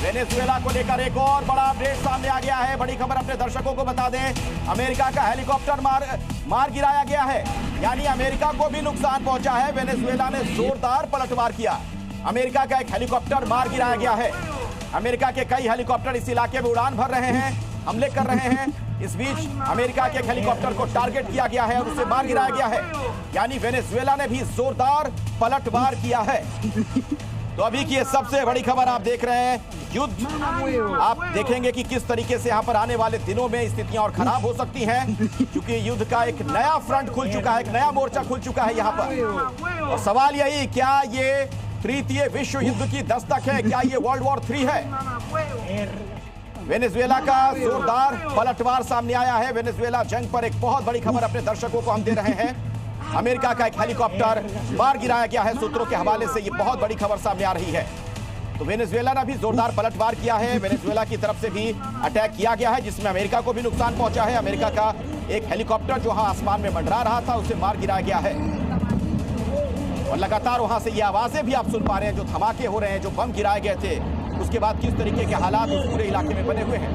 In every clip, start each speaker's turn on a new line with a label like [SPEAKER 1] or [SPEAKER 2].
[SPEAKER 1] Venezuela को लेकर एक और बड़ा अपडेट सामने आ गया है। बड़ी खबर अपने दर्शकों को बता दें, अमेरिका का हेलीकॉप्टर मार गिराया गया है, यानी अमेरिका को भी नुकसान पहुंचा है। वेनेजुएला ने जोरदार पलटवार किया, अमेरिका का एक हेलीकॉप्टर मार गिराया गया है। अमेरिका के कई हेलीकॉप्टर इस इलाके में उड़ान भर रहे हैं, हमले कर रहे हैं। इस बीच अमेरिका के एक हेलीकॉप्टर को टारगेट किया गया है और उसे मार गिराया गया है, यानी वेनेजुएला ने भी जोरदार पलटवार किया है। तो अभी की ये सबसे बड़ी खबर आप देख रहे हैं, युद्ध। आप देखेंगे कि किस तरीके से यहाँ पर आने वाले दिनों में स्थितियां और खराब हो सकती हैं, क्योंकि युद्ध का एक नया फ्रंट खुल चुका है, एक नया मोर्चा खुल चुका है यहाँ पर। और सवाल यही, क्या ये तृतीय विश्व युद्ध की दस्तक है, क्या ये वर्ल्ड वॉर 3 है? वेनेजुएला का जोरदार पलटवार सामने आया है। वेनेजुएला जंग पर एक बहुत बड़ी खबर अपने दर्शकों को हम दे रहे हैं। अमेरिका का एक हेलीकॉप्टर मार गिराया गया है, सूत्रों के हवाले से ये बहुत बड़ी खबर सामने आ रही है। तो वेनेजुएला ने भी जोरदार पलटवार किया है, वेनेजुएला की तरफ से भी अटैक किया गया है, जिसमें अमेरिका को भी नुकसान पहुंचा है। अमेरिका का एक हेलीकॉप्टर जो वहां आसमान में मंडरा रहा था, उसे मार गिराया गया है। और लगातार वहां से ये आवाजें भी आप सुन पा रहे हैं, जो धमाके हो रहे हैं, जो बम गिराए गए थे, उसके बाद किस तरीके के हालात उस पूरे इलाके में बने हुए हैं।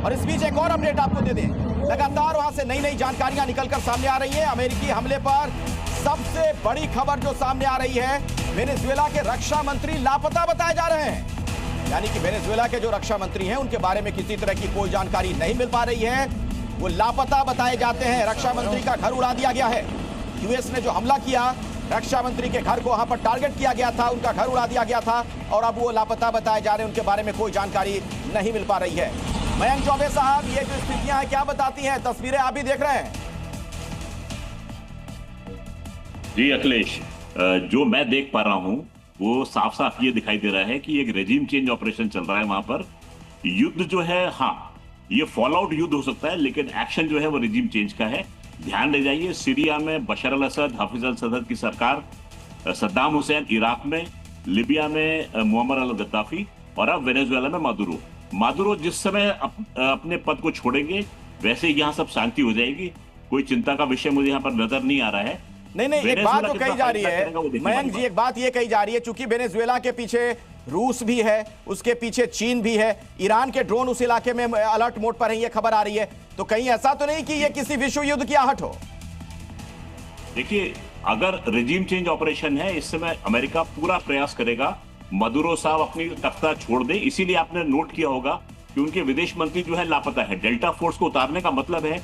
[SPEAKER 1] और इस बीच एक और अपडेट आपको दे दें, लगातार वहां से नई नई जानकारियां निकलकर सामने आ रही है। अमेरिकी हमले पर सबसे बड़ी खबर जो सामने आ रही है, वेनेजुएला के रक्षा मंत्री लापता बताए जा रहे हैं। यानी कि वेनेजुएला के जो रक्षा मंत्री हैं, उनके बारे में किसी तरह की कोई जानकारी नहीं मिल पा रही है, वो लापता बताए जाते हैं। रक्षा मंत्री का घर उड़ा दिया गया है। यूएस ने जो हमला किया, रक्षा मंत्री के घर को वहां पर टारगेट किया गया था, उनका घर उड़ा दिया गया था, और अब वो लापता बताए जा रहे हैं, उनके बारे में कोई जानकारी नहीं मिल पा रही है। मयंक चौबे साहब, ये जो स्थितियां हैं क्या बताती हैं? तस्वीरें आप भी देख रहे हैं।
[SPEAKER 2] जी अखिलेश, जो मैं देख पा रहा हूं वो साफ साफ ये दिखाई दे रहा है कि एक रेजिम चेंज ऑपरेशन चल रहा है वहां पर। युद्ध जो है, हाँ ये फॉल आउट युद्ध हो सकता है, लेकिन एक्शन जो है वो रेजिम चेंज का है। ध्यान रह जाइए, सीरिया में बशर अल असद, हाफिज अल सदद की सरकार, सद्दाम हुसैन इराक में, लिबिया में मुअम्मर अल गद्दाफी, और अब वेनेजुएला में मादुरो जिस समय अपने पद को छोड़ेंगे, वैसे यहाँ सब शांति हो जाएगी। कोई चिंता का विषय मुझे यहाँ पर नजर नहीं आ रहा है।
[SPEAKER 1] नहीं, एक बात जो कही जा रही है मयंक जी, एक बात ये कही जा रही है, चूंकि वेनेजुएला के पीछे रूस भी है, उसके पीछे चीन भी है, ईरान के ड्रोन उस इलाके में अलर्ट मोड पर है, ये खबर आ रही है, तो कहीं ऐसा तो नहीं कि ये किसी विश्व युद्ध की आहट हो?
[SPEAKER 2] देखिए, अगर रेजिम चेंज ऑपरेशन है, इस समय अमेरिका पूरा प्रयास करेगा मदुरो साहब अपनी तख्ता छोड़ दे। इसीलिए आपने नोट किया होगा कि उनके विदेश मंत्री जो है लापता है। डेल्टा फोर्स को उतारने का मतलब है